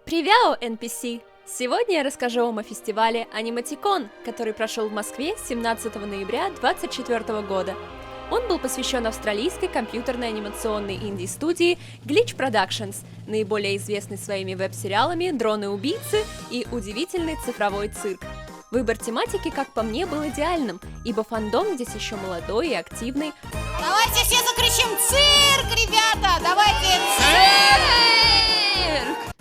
Привет, NPC! Сегодня я расскажу вам о фестивале Аниматикон, который прошел в Москве 17 ноября 2024 года. Он был посвящен австралийской компьютерной анимационной инди-студии Glitch Productions, наиболее известной своими веб-сериалами «Дроны-убийцы» и «Удивительный цифровой цирк». Выбор тематики, как по мне, был идеальным, ибо фандом здесь еще молодой и активный. Давайте все закричим «Цирк, ребята! Давайте цирк!»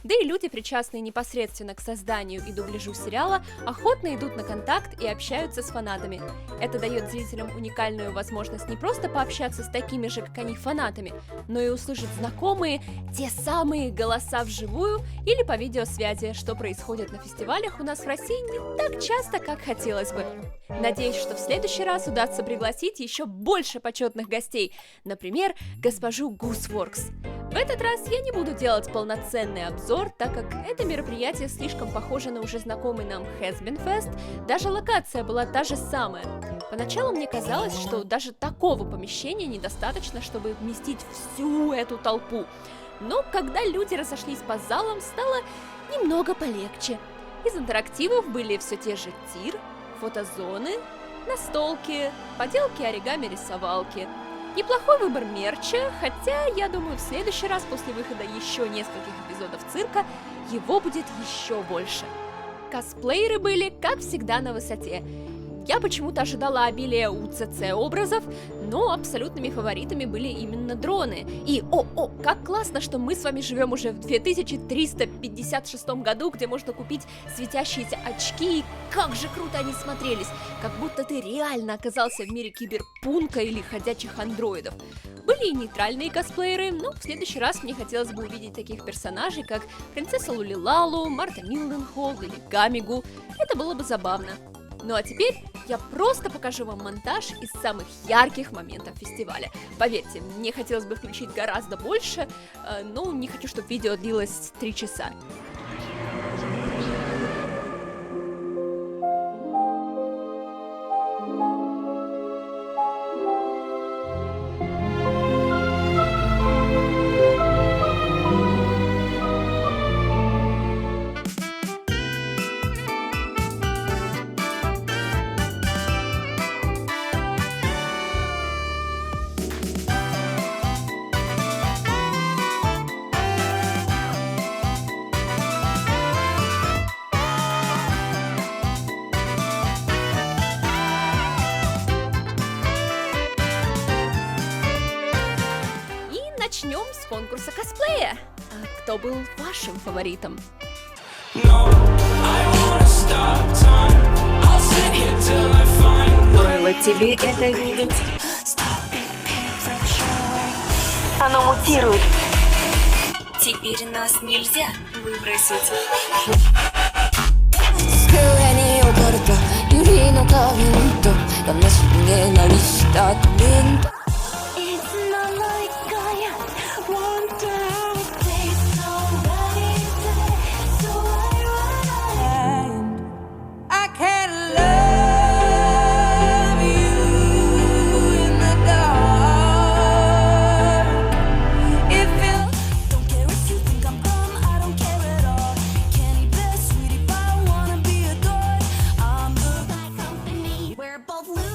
Да и люди, причастные непосредственно к созданию и дубляжу сериала, охотно идут на контакт и общаются с фанатами. Это дает зрителям уникальную возможность не просто пообщаться с такими же, как они, фанатами, но и услышать знакомые, те самые голоса вживую или по видеосвязи, что происходит на фестивалях у нас в России не так часто, как хотелось бы. Надеюсь, что в следующий раз удастся пригласить еще больше почетных гостей, например, госпожу Gooseworks. В этот раз я не буду делать полноценный обзор, так как это мероприятие слишком похоже на уже знакомый нам Has-Been Fest, даже локация была та же самая. Поначалу мне казалось, что даже такого помещения недостаточно, чтобы вместить всю эту толпу. Но когда люди разошлись по залам, стало немного полегче. Из интерактивов были все те же тир, фотозоны, настолки, поделки оригами-рисовалки. Неплохой выбор мерча, хотя, я думаю, в следующий раз после выхода еще нескольких эпизодов цирка его будет еще больше. Косплееры были, как всегда, на высоте. Я почему-то ожидала обилия УЦЦ образов, но абсолютными фаворитами были именно дроны. И, как классно, что мы с вами живем уже в 2356 году, где можно купить светящиеся очки, и как же круто они смотрелись, как будто ты реально оказался в мире киберпунка или ходячих андроидов. Были и нейтральные косплееры, но в следующий раз мне хотелось бы увидеть таких персонажей, как принцесса Лулилалу, Марта Милденхолл или Гамигу. Это было бы забавно. Ну а теперь я просто покажу вам монтаж из самых ярких моментов фестиваля. Поверьте, мне хотелось бы включить гораздо больше, но не хочу, чтобы видео длилось 3 часа. Начнем с конкурса косплея. А кто был вашим фаворитом? Стоило тебе это видеть. Оно мутирует. Теперь нас нельзя выбросить. Impossible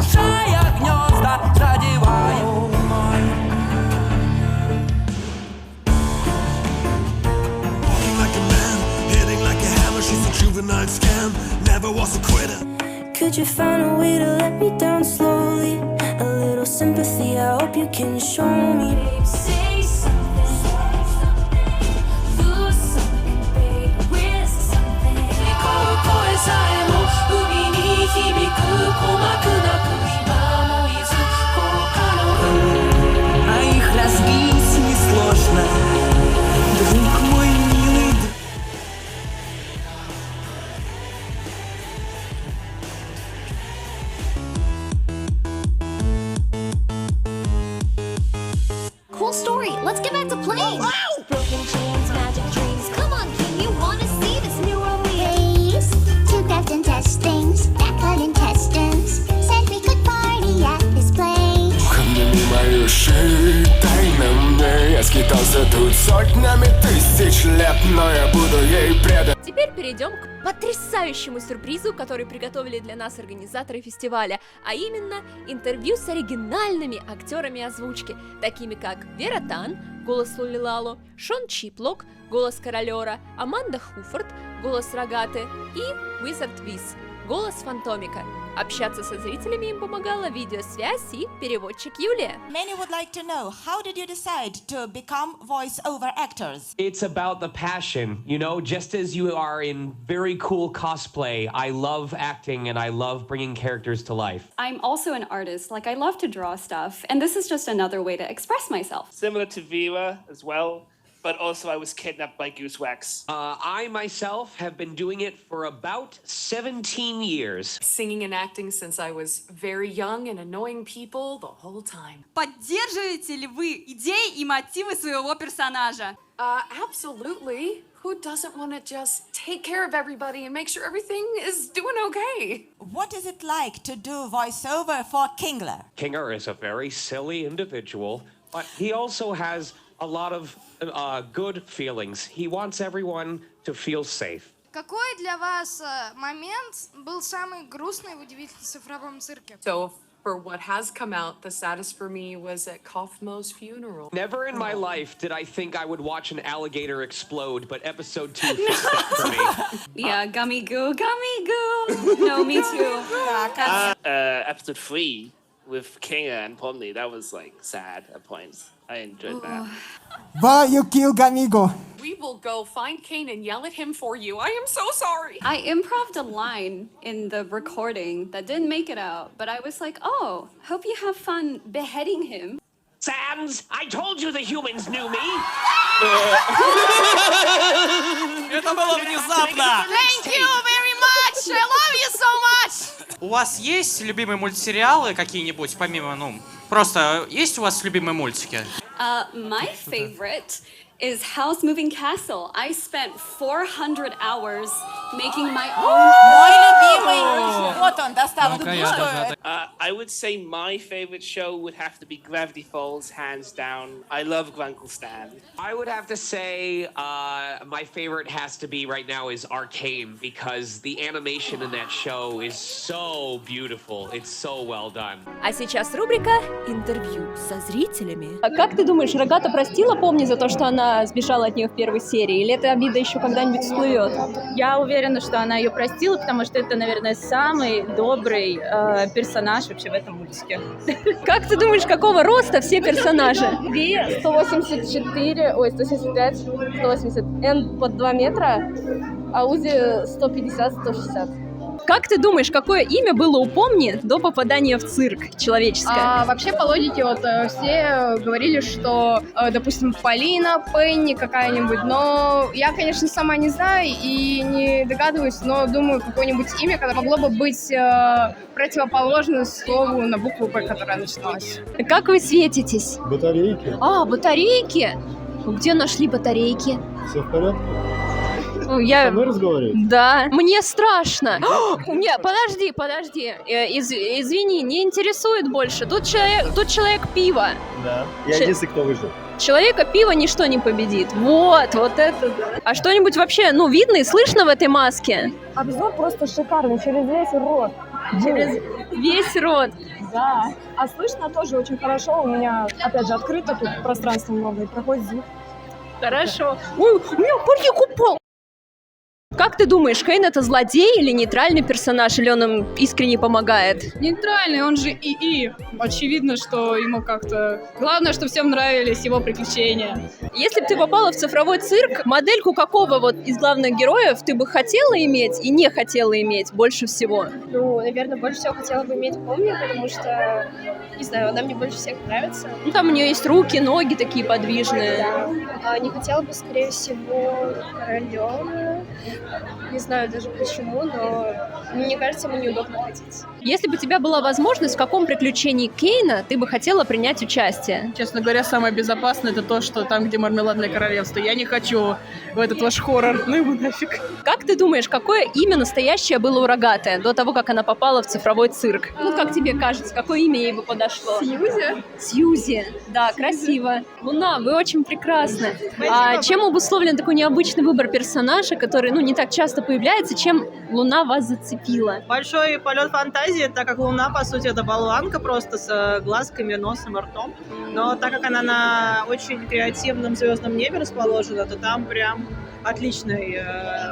разрушая гнезда, задевая. Like a man, hitting like a hammer. She's a juvenile scam, never was a quitter. Could you find a way to let me down slowly? A little sympathy, I hope you can show me. Babe, say something, do something, babe, risk something. この声さえも海に響く鼓膜なく今もいずこかの А их разбить несложно, друг мой милый. Cool story. Let's get back to playing. Broken chains, magic dreams. Come on, King. You want to see this new world we have? Please, two craft and testings, backload intestines. Said we could party at this place. Камнями мои шеи, дай на мне. Я скитался тут сотнями тысяч лет, но я буду ей предан. Теперь перейдем к потрясающему сюрпризу, который приготовили для нас организаторы фестиваля, а именно интервью с оригинальными актерами озвучки, такими как Вера Тан, голос Лулилало, Шон Чиплок, голос Королера, Аманда Хуфорд, голос Рогаты и Уизард Виз, голос Фантомика. Общаться со зрителями им помогала видеосвязь и переводчик Юлия. Many would like to know, how did you decide to become voice-over actors? It's about the passion, you know, just as you are in very cool cosplay. I love acting and I love bringing characters to life. I'm also an artist. Like, I love to draw stuff, and this is just another way to express myself. Similar to Vera as well, but also I was kidnapped by Goosewax. I myself have been doing it for about 17 years. Singing and acting since I was very young and annoying people the whole time. Поддерживаете ли вы идеи и мотивы своего персонажа? Absolutely. Who doesn't want to just take care of everybody and make sure everything is doing okay? What is it like to do voiceover for Kingler? Kinger is a very silly individual, but he also has a lot of good feelings. He wants everyone to feel safe. Какой для вас момент был самый грустный в удивительном цифровом цирке? So, for what has come out, the saddest for me was at Kaufmo's funeral. Never in my life did I think I would watch an alligator explode, but episode 2 fixed that for me. Yeah, gummy goo, gummy goo. No, me too. Episode 3 with Kinga and Pomni, that was like sad at points. I enjoyed that. Why you kill Gamigo? We will go find Kane and yell at him for you. I am so sorry. I improv'd a line in the recording that didn't make it out, but I was like, oh, hope you have fun beheading him. Sans, I told you the humans knew me. Это было внезапно! Thank you very much! I love you so much! У вас есть любимые мультсериалы какие-нибудь, помимо, просто есть у вас любимые мультики? My favorite is Howl's Moving Castle. I spent 400 hours making my own. Мой любимый! Вот он, достал игрушку. I would say my favorite show would have to be Gravity Falls, hands down. I love Grunkle Stan. I would have to say my favorite has to be right now is Arcane because the animation in that show is so beautiful. It's so well done. А сейчас рубрика «Интервью со зрителями». А как ты думаешь, Рогата простила Помни за то, что она сбежала от нее в первой серии? Или эта обида еще когда-нибудь всплывет? Я уверена, что она ее простила, потому что это, наверное, самый добрый персонаж вообще в этом мультике. Как ты думаешь, какого роста все персонажи? Ви 184, ой, 175, 180, Н под 2 метра, а Узи 150, 160. Как ты думаешь, какое имя было у Помни до попадания в цирк человеческое? Вообще, по логике, вот все говорили, что, допустим, Полина, Пенни какая-нибудь, но я, конечно, сама не знаю и не догадываюсь, но думаю, какое-нибудь имя, которое могло бы быть противоположно слову на букву П, которая начиналась. Как вы светитесь? Батарейки. Батарейки? Где нашли батарейки? Все в порядке? Я... Мы разговариваем? Да. Мне страшно. Нет, подожди. Извини, не интересует больше. Тут человек пива. Да. Я единственный, кто выжил. Человека пива ничто не победит. Вот это да. А что-нибудь вообще, видно и слышно в этой маске? Обзор просто шикарный, через весь рот. Через весь рот. Да. А слышно тоже очень хорошо. У меня, опять же, открыто тут пространство много и проходит звук. Хорошо. Ой, у меня парик упал. Как ты думаешь, Кейн это злодей или нейтральный персонаж, или он им искренне помогает? Нейтральный, он же ИИ. Очевидно, что ему как-то... Главное, что всем нравились его приключения. Если бы ты попала в цифровой цирк, модельку какого вот из главных героев ты бы хотела иметь и не хотела иметь больше всего? Ну, наверное, больше всего хотела бы иметь Помни, потому что, не знаю, она мне больше всех нравится. Ну, там у нее есть руки, ноги такие подвижные. Да. А не хотела бы, скорее всего, Королева. Не знаю даже почему, но мне кажется, ему неудобно ходить. Если бы у тебя была возможность, в каком приключении Кейна ты бы хотела принять участие? Честно говоря, самое безопасное это то, что там, где Мармеладное королевство. Я не хочу в этот ваш хоррор. Ну его нафиг. Как ты думаешь, какое имя настоящее было у Рогатой до того, как она попала в цифровой цирк? Ну, как тебе кажется, какое имя ей бы подошло? Сьюзи? Сьюзи. Да, красиво. Луна, вы очень прекрасны. А чем обусловлен такой необычный выбор персонажа, который, ну, не так часто появляется, чем Луна вас зацепила? Большой полет фантазии, так как Луна, по сути, это болванка просто с глазками, носом и ртом. Но так как она на очень креативном звездном небе расположена, то там прям отличный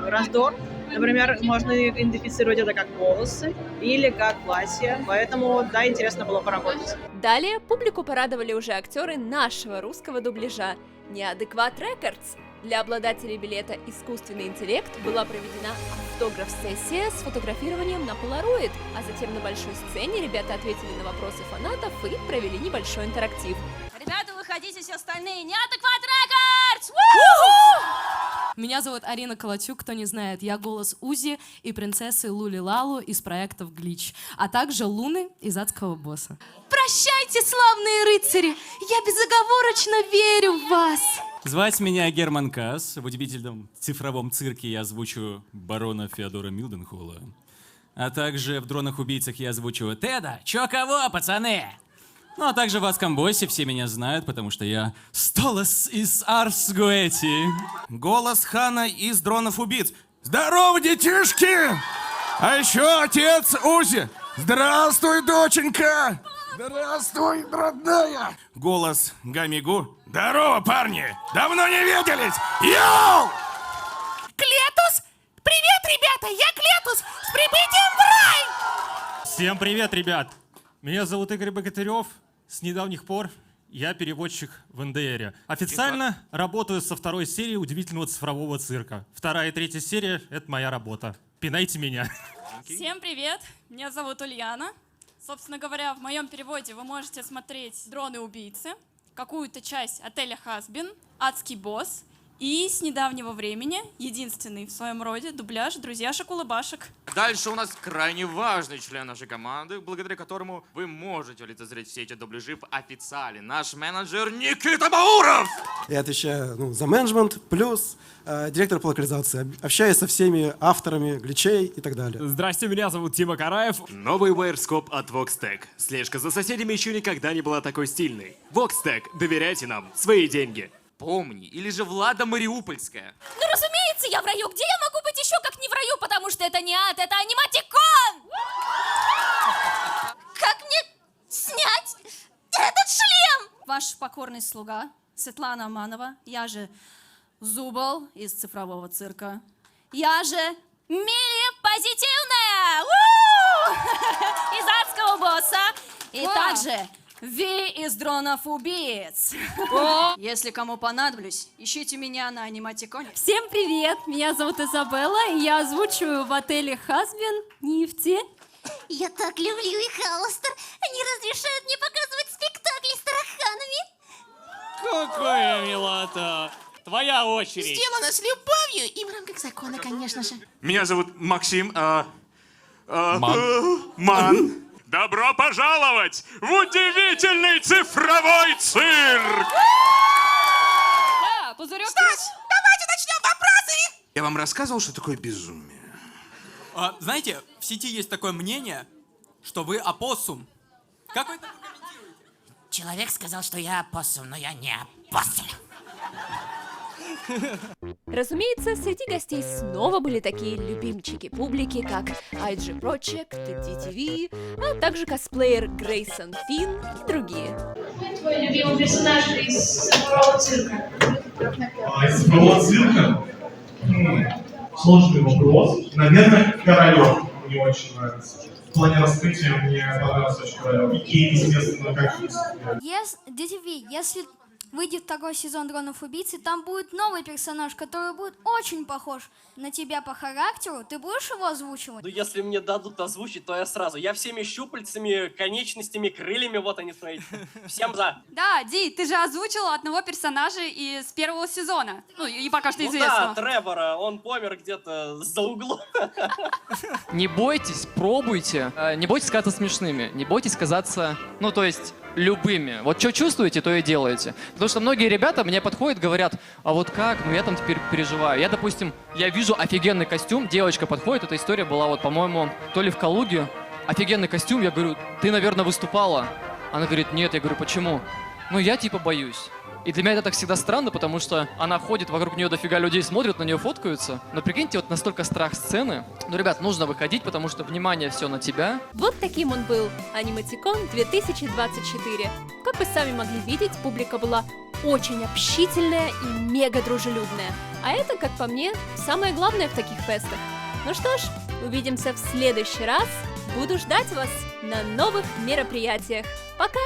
раздор. Например, можно идентифицировать это как волосы или как платье, поэтому, да, интересно было поработать. Далее публику порадовали уже актеры нашего русского дубляжа «Неадекват Рекордс». Для обладателей билета «Искусственный интеллект» была проведена автограф-сессия с фотографированием на Polaroid, а затем на большой сцене ребята ответили на вопросы фанатов и провели небольшой интерактив. Ребята, выходите все остальные! Неадекват Рекордс! Меня зовут Арина Калачук, кто не знает. Я голос Узи и принцессы Лули Лалу из проектов Глич, а также Луны из Адского босса. Прощайте, славные рыцари! Я безоговорочно верю в вас! Звать меня Герман Касс. В удивительном цифровом цирке я озвучу барона Феодора Милденхола. А также в «Дронах-убийцах» я озвучиваю Теда. Чё кого, пацаны? Ну, а также в «Адском боссе» все меня знают, потому что я Столас из Арс Гуэти. Голос Хана из «Дронов-убийц». Здорово, детишки! А еще отец Узи. Здравствуй, доченька! Здравствуй, родная! Голос Гамигу. Здорово, парни! Давно не виделись! Йоу! Клетус! Привет, ребята! Я Клетус! С прибытием в рай! Всем привет, ребят! Меня зовут Игорь Богатырев. С недавних пор я переводчик в НДРе. Официально работаю со второй серии «Удивительного цифрового цирка». 2 и 3 серия — это моя работа. Пинайте меня. Всем привет! Меня зовут Ульяна. Собственно говоря, в моем переводе вы можете смотреть «Дроны-убийцы», какую-то часть «Отеля Хазбин», «Адский босс» и с недавнего времени единственный в своем роде дубляж «Друзьяшек улыбашек». Дальше у нас крайне важный член нашей команды, благодаря которому вы можете лицезреть все эти дубляжи официально. Наш менеджер Никита Бауров! Я отвечаю за менеджмент, плюс директор по локализации. Общаюсь со всеми авторами гличей и так далее. Здрасте, меня зовут Тима Караев. Новый Wirescope от Voxtech. Слежка за соседями еще никогда не была такой стильной. Voxtech, доверяйте нам свои деньги. Помни, или же Влада Мариупольская. Ну, разумеется, я в раю. Где я могу быть еще как не в раю? Потому что это не ад, это аниматикон! Как мне снять этот шлем? Ваш покорный слуга Светлана Аманова, я же Зубал из цифрового цирка. Я же Мили позитивная! Из Адского босса. И также Ви из Дронов-убийц. Если кому понадоблюсь, ищите меня на аниматиконе. Всем привет! Меня зовут Изабелла, и я озвучиваю в отеле Хазбин Нифти. Я так люблю их, Алластер. Они разрешают мне показывать спектакли с тараканами. Какая милота! Твоя очередь. Сделано с любовью и в рамках закона, конечно же. Меня зовут Максим. Ман. Добро пожаловать в удивительный цифровой цирк! Да, пузырек. Стас, давайте начнем вопросы! Я вам рассказывал, что такое безумие? Знаете, в сети есть такое мнение, что вы опоссум. Как вы это комментируете? Человек сказал, что я опоссум, но я не опоссум. Разумеется, среди гостей снова были такие любимчики публики, как IG Project, DTV, а также косплеер Грейсон Финн и другие. Твой любимый персонаж из цифрового цирка? Из цифрового цирка? Сложный вопрос. Наверное, Королёв мне очень нравится. В плане раскрытия мне понравился очень Королёв. И Кейн, естественно, как DTV, если выйдет второй сезон «Дронов убийцы», там будет новый персонаж, который будет очень похож на тебя по характеру. Ты будешь его озвучивать? Ну, если мне дадут озвучить, то я сразу. Я всеми щупальцами, конечностями, крыльями, вот они, смотрите. Всем за. Да, Ди, ты же озвучил одного персонажа из первого сезона. Ну, и пока что Ну известного. да, Тревора, он помер где-то за углом. Не бойтесь, пробуйте. Не бойтесь казаться смешными, не бойтесь казаться, ну, то есть, любыми. Вот что чувствуете, то и делаете. Потому что многие ребята мне подходят, говорят, а вот как, ну я там теперь переживаю. Я, допустим, я вижу офигенный костюм, девочка подходит, эта история была вот, по-моему, то ли в Калуге. Офигенный костюм, я говорю, ты, наверное, выступала? Она говорит, нет, я говорю, почему? Ну я типа боюсь. И для меня это так всегда странно, потому что она ходит, вокруг нее дофига людей смотрят, на нее фоткаются. Но прикиньте, вот настолько страх сцены. Ну, ребят, нужно выходить, потому что внимание все на тебя. Вот таким он был, Аниматикон 2024. Как вы сами могли видеть, публика была очень общительная и мега дружелюбная. А это, как по мне, самое главное в таких фестах. Ну что ж, увидимся в следующий раз. Буду ждать вас на новых мероприятиях. Пока!